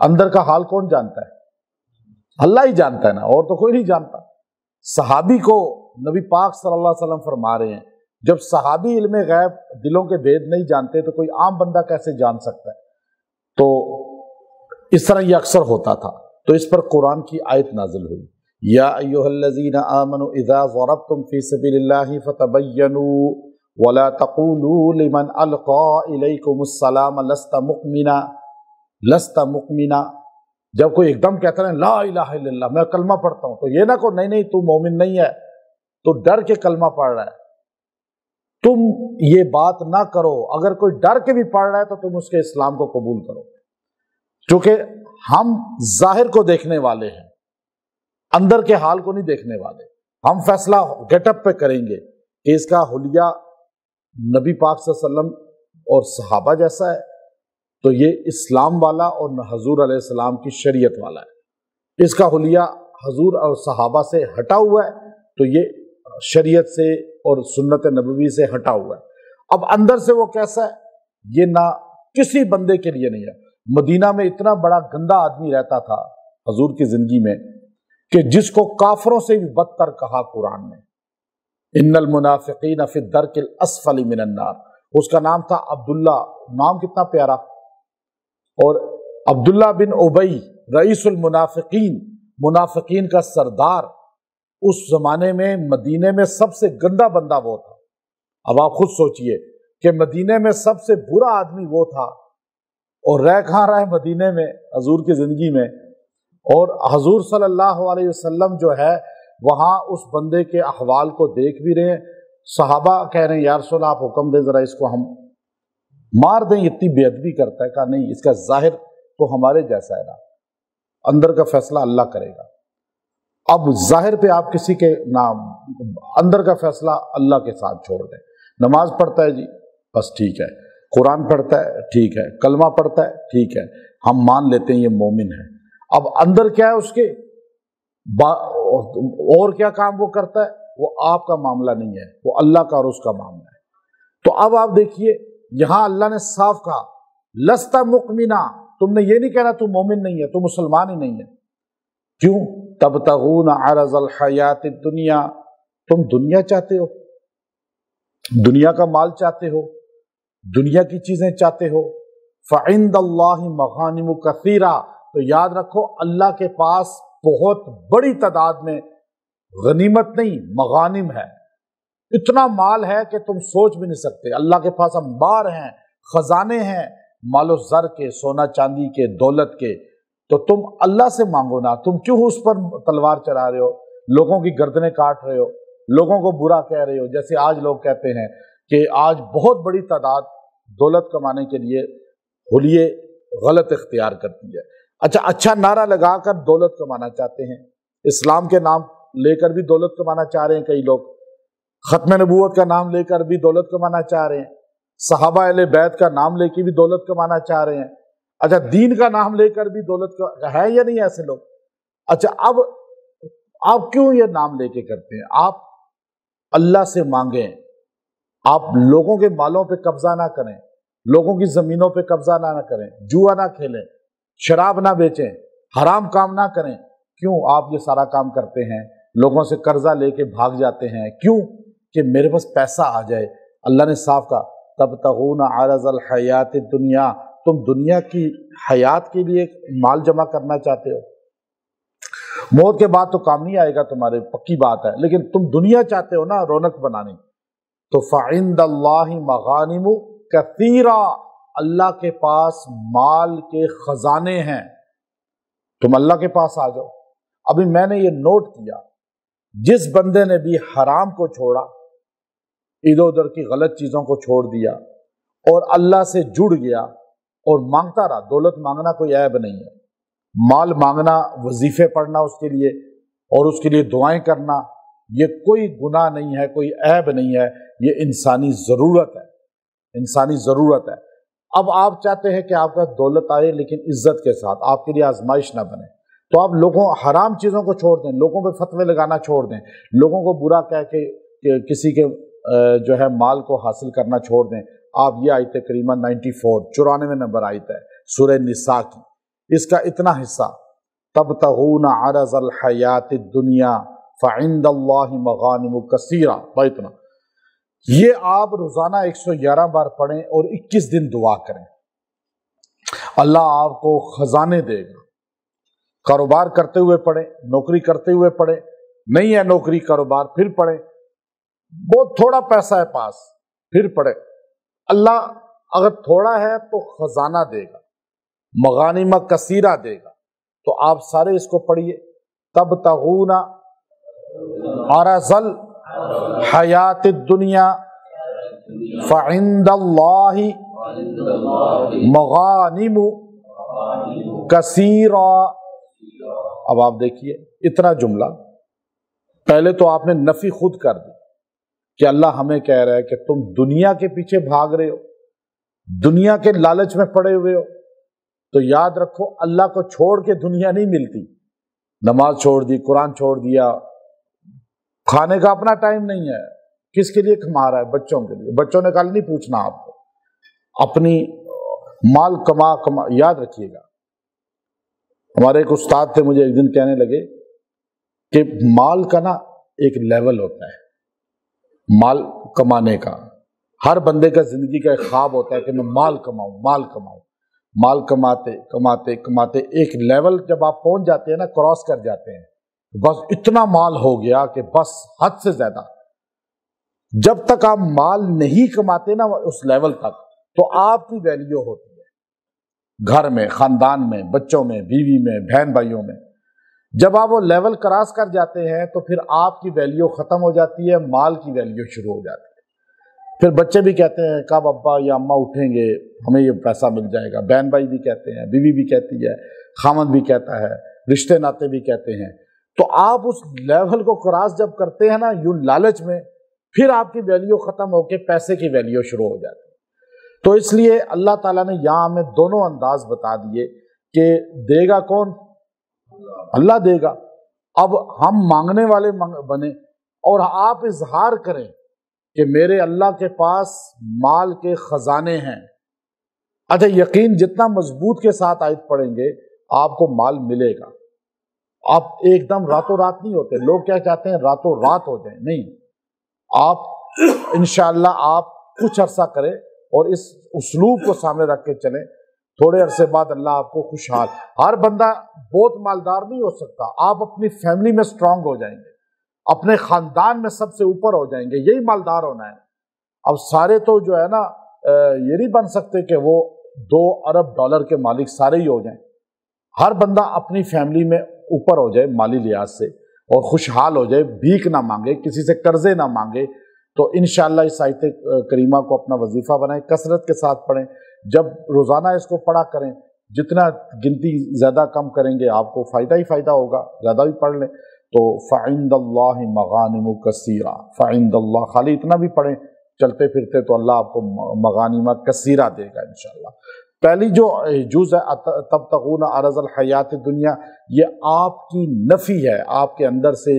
اندر کا حال کون جانتا ہے؟ اللہ ہی جانتا ہے نا، اور تو کوئی نہیں جانتا۔ صحابی کو نبی پاک صلی اللہ علیہ وسلم فرما رہے ہیں جب صحابی علم غیب دلوں کے بھید نہیں جانتے تو کوئی عام بندہ کیسے جان سکتا ہے؟ تو اس طرح یہ اکثر ہوتا تھا، تو اس پر قرآن کی آیت نازل ہوئی، یا ایھا الذین آمنوا اذا ضربتم فی سبیل اللہ فتبینوا ولا تقولوا لمن القى الیکم السلام لست مؤمنا۔ جب کوئی ایک دم کہتا ہے لا الہ الا اللہ، میں کلمہ پڑھتا ہوں، تو یہ نہ کو نہیں تو مومن نہیں ہے، تو ڈر کے کلمہ پڑھ رہا ہے، تم یہ بات نہ کرو۔ اگر کوئی ڈر کے بھی پڑھ رہا ہے تو تم اس کے اسلام کو قبول کرو، چونکہ ہم ظاہر کو دیکھنے والے ہیں، اندر کے حال کو نہیں دیکھنے والے۔ ہم فیصلہ گیٹ اپ پہ کریں گے کہ اس کا حلیہ نبی پاک صلی اللہ علیہ وسلم اور صحابہ جیسا ہے تو یہ اسلام والا، اور حضور علیہ السلام کی شریعت والا ہے۔ اس کا حلیہ حضور اور صحابہ سے ہٹا ہوا ہے تو یہ شریعت سے اور سنت نبوی سے ہٹا ہوا ہے۔ اب اندر سے وہ کیسا ہے یہ نہ کسی بندے کے لیے نہیں ہے۔ مدینہ میں اتنا بڑا گندا آدمی رہتا تھا حضور کی زندگی میں کہ جس کو کافروں سے بھی بدتر کہا قرآن نے، ان المنافقین فی الدرک الاسفل من النار۔ اس کا نام تھا عبداللہ، نام کتنا پیارا، اور عبداللہ بن ابی رئیس المنافقین، منافقین کا سردار، اس زمانے میں مدینے میں سب سے گندا بندہ وہ تھا۔ اب آپ خود سوچئے کہ مدینے میں سب سے برا آدمی وہ تھا، اور رہ کہاں رہا ہے مدینے میں حضور کی زندگی میں، اور حضور صلی اللہ علیہ وسلم جو ہے وہاں اس بندے کے احوال کو دیکھ بھی رہے ہیں۔ صحابہ کہہ رہے ہیں یا رسول اللہ آپ حکم دیں ذرا اس کو ہم مار دیں، اتنی بے ادبی کرتا ہے۔ کہا نہیں، اس کا ظاہر تو ہمارے جیسا ہے نا، اندر کا فیصلہ اللہ کرے گا۔ اب ظاہر پہ آپ کسی کے نام، اندر کا فیصلہ اللہ کے ساتھ چھوڑ دیں۔ نماز پڑھتا ہے جی بس ٹھیک ہے، قرآن پڑھتا ہے ٹھیک ہے، کلمہ پڑھتا ہے ٹھیک ہے، ہم مان لیتے ہیں یہ مومن ہے۔ اب اندر کیا ہے اس کے، اور کیا کام وہ کرتا ہے، وہ آپ کا معاملہ نہیں ہے، وہ اللہ کا اور اس کا معاملہ ہے۔ تو اب آپ دیکھیے یہاں اللہ نے صاف کہا لست مؤمنا، تم نے یہ نہیں کہنا تم مومن نہیں ہے، تم مسلمان ہی نہیں ہے۔ کیوں؟ تبتغون عرض الحیات الدنیا، تم دنیا چاہتے ہو، دنیا کا مال چاہتے ہو، دنیا کی چیزیں چاہتے ہو۔ فعند اللہ مغانم کثیرہ، تو یاد رکھو اللہ کے پاس بہت بڑی تعداد میں غنیمت نہیں مغانم ہے، اتنا مال ہے کہ تم سوچ بھی نہیں سکتے۔ اللہ کے پاس انبار ہیں، خزانے ہیں، مال و زر کے، سونا چاندی کے، دولت کے، تو تم اللہ سے مانگو نا۔ تم کیوں اس پر تلوار چلا رہے ہو، لوگوں کی گردنیں کاٹ رہے ہو، لوگوں کو برا کہہ رہے ہو؟ جیسے آج لوگ کہتے ہیں کہ آج بہت بڑی تعداد دولت کمانے کے لیے حلیے غلط اختیار کرتی ہے۔ اچھا نعرہ لگا کر دولت کمانا چاہتے ہیں، اسلام کے نام لے کر بھی دولت کمانا چاہ رہے ہیں کئی لوگ، ختم نبوت کا نام لے کر بھی دولت کمانا چاہ رہے ہیں، صحابہ اہل بیت کا نام لے کے بھی دولت کمانا چاہ رہے ہیں۔ اچھا دین کا نام لے کر بھی دولت ہے یا نہیں ایسے لوگ؟ اچھا اب آپ کیوں یہ نام لے کے کرتے ہیں؟ آپ اللہ سے مانگیں، آپ لوگوں کے مالوں پہ قبضہ نہ کریں، لوگوں کی زمینوں پہ قبضہ نہ کریں، جوا نہ کھیلیں، شراب نہ بیچیں، حرام کام نہ کریں۔ کیوں آپ یہ سارا کام کرتے ہیں؟ لوگوں سے قرضہ لے کے بھاگ جاتے ہیں، کیوں؟ کہ میرے پاس پیسہ آ جائے۔ اللہ نے صاف کہا تبتغون عرض الحیات الدنیا، تم دنیا کی حیات کے لیے مال جمع کرنا چاہتے ہو، موت کے بعد تو کام نہیں آئے گا تمہارے، پکی بات ہے، لیکن تم دنیا چاہتے ہو نا رونق بنانی۔ تو فعند اللہ مغانم کثیرہ، اللہ کے پاس مال کے خزانے ہیں، تم اللہ کے پاس آ جاؤ۔ ابھی میں نے یہ نوٹ کیا، جس بندے نے بھی حرام کو چھوڑا، ادھر ادھر کی غلط چیزوں کو چھوڑ دیا اور اللہ سے جڑ گیا اور مانگتا رہا، دولت مانگنا کوئی عیب نہیں ہے، مال مانگنا، وظیفے پڑھنا اس کے لیے اور اس کے لیے دعائیں کرنا، یہ کوئی گناہ نہیں ہے، کوئی عیب نہیں ہے، یہ انسانی ضرورت ہے، انسانی ضرورت ہے۔ اب آپ چاہتے ہیں کہ آپ کا دولت آئے لیکن عزت کے ساتھ، آپ کے لیے آزمائش نہ بنے، تو آپ لوگوں حرام چیزوں کو چھوڑ دیں، لوگوں پہ فتوے لگانا چھوڑ دیں، لوگوں کو برا کہہ کے کہ کسی کے جو ہے مال کو حاصل کرنا چھوڑ دیں۔ آپ یہ آیت کریمہ 94 94 نمبر آیت ہے سورہ نساء کی، اس کا اتنا حصہ، تبتغون عرض الحیات الدنیا فعند اللہ مغانم کثیرہ، اتنا یہ آپ روزانہ 111 بار پڑھیں اور 21 دن دعا کریں، اللہ آپ کو خزانے دے گا۔ کاروبار کرتے ہوئے پڑھیں، نوکری کرتے ہوئے پڑھیں، نہیں ہے نوکری کاروبار پھر پڑھیں، بہت تھوڑا پیسہ ہے پاس پھر پڑھیں، اللہ اگر تھوڑا ہے تو خزانہ دے گا، مغانم کثیرہ دے گا۔ تو آپ سارے اس کو پڑھیے، تبتغون عرض الحیات الدنیا فعند اللہ مغانم کثیرہ۔ اب آپ دیکھیے اتنا جملہ، پہلے تو آپ نے نفی خود کر دی کہ اللہ ہمیں کہہ رہا ہے کہ تم دنیا کے پیچھے بھاگ رہے ہو، دنیا کے لالچ میں پڑے ہوئے ہو، تو یاد رکھو اللہ کو چھوڑ کے دنیا نہیں ملتی۔ نماز چھوڑ دی، قرآن چھوڑ دیا، کھانے کا اپنا ٹائم نہیں ہے، کس کے لیے کما رہا ہے؟ بچوں کے لیے۔ بچوں نے کل نہیں پوچھنا آپ کو، اپنی مال کما کما۔ یاد رکھیے گا، ہمارے ایک استاد تھے، مجھے ایک دن کہنے لگے کہ مال کا نا ایک لیول ہوتا ہے، مال کمانے کا ہر بندے کا زندگی کا ایک خواب ہوتا ہے کہ میں مال کماؤں، مال کماؤں۔ مال کماتے کماتے کماتے ایک لیول جب آپ پہنچ جاتے ہیں نا، کراس کر جاتے ہیں، بس اتنا مال ہو گیا کہ بس حد سے زیادہ۔ جب تک آپ مال نہیں کماتے نا اس لیول تک، تو آپ کی ویلیو ہوتی ہے گھر میں، خاندان میں، بچوں میں، بیوی میں، بہن بھائیوں میں۔ جب آپ وہ لیول کراس کر جاتے ہیں تو پھر آپ کی ویلیو ختم ہو جاتی ہے، مال کی ویلیو شروع ہو جاتی ہے۔ پھر بچے بھی کہتے ہیں کب ابا یا اماں اٹھیں گے، ہمیں یہ پیسہ مل جائے گا، بہن بھائی بھی کہتے ہیں، بیوی بھی کہتی ہے، خامد بھی کہتا ہے، رشتے ناتے بھی کہتے ہیں۔ تو آپ اس لیول کو کراس جب کرتے ہیں نا یوں لالچ میں، پھر آپ کی ویلیو ختم ہو کے پیسے کی ویلیو شروع ہو جاتی ہے۔ تو اس لیے اللہ تعالیٰ نے یہاں ہمیں دونوں انداز بتا دیے کہ دے گا کون؟ اللہ دے گا۔ اب ہم مانگنے والے بنے اور آپ اظہار کریں کہ میرے اللہ کے پاس مال کے خزانے ہیں۔ اچھا، یقین جتنا مضبوط کے ساتھ آیت پڑھیں گے آپ کو مال ملے گا۔ آپ ایک دم راتوں رات نہیں ہوتے، لوگ کیا چاہتے ہیں راتوں رات ہو جائیں، نہیں، آپ انشاءاللہ آپ کچھ عرصہ کریں اور اس اسلوب کو سامنے رکھ کے چلیں، تھوڑے عرصے بعد اللہ آپ کو خوشحال۔ ہر بندہ بہت مالدار نہیں ہو سکتا، آپ اپنی فیملی میں سٹرونگ ہو جائیں گے، اپنے خاندان میں سب سے اوپر ہو جائیں گے، یہی مالدار ہونا ہے۔ اب سارے تو جو ہے نا یہ نہیں بن سکتے کہ وہ $2 ارب کے مالک سارے ہی ہو جائیں۔ ہر بندہ اپنی فیملی میں اوپر ہو جائے مالی لحاظ سے اور خوشحال ہو جائے، بھیک نہ مانگے، کسی سے قرضے نہ مانگے، تو انشاءاللہ اس آیت کریمہ کو اپنا وظیفہ بنائیں، کثرت کے ساتھ پڑھیں۔ جب روزانہ اس کو پڑھا کریں، جتنا گنتی زیادہ کم کریں گے آپ کو فائدہ ہی فائدہ ہوگا، زیادہ بھی پڑھ لیں تو فعند اللہ مغانم کثیرہ۔ فعند اللہ خالی اتنا بھی پڑھیں چلتے پھرتے تو اللہ آپ کو مغانم کثیرہ دے گا انشاءاللہ۔ پہلی جو جز ہے تبتغون عرض الحیات الدنیا، یہ آپ کی نفی ہے، آپ کے اندر سے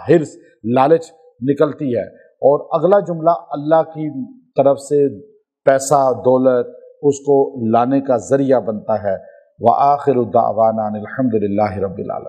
حرص، لالچ نکلتی ہے۔ اور اگلا جملہ اللہ کی طرف سے پیسہ دولت اس کو لانے کا ذریعہ بنتا ہے۔ وآخر دعوانا الحمد للہ رب العالمین۔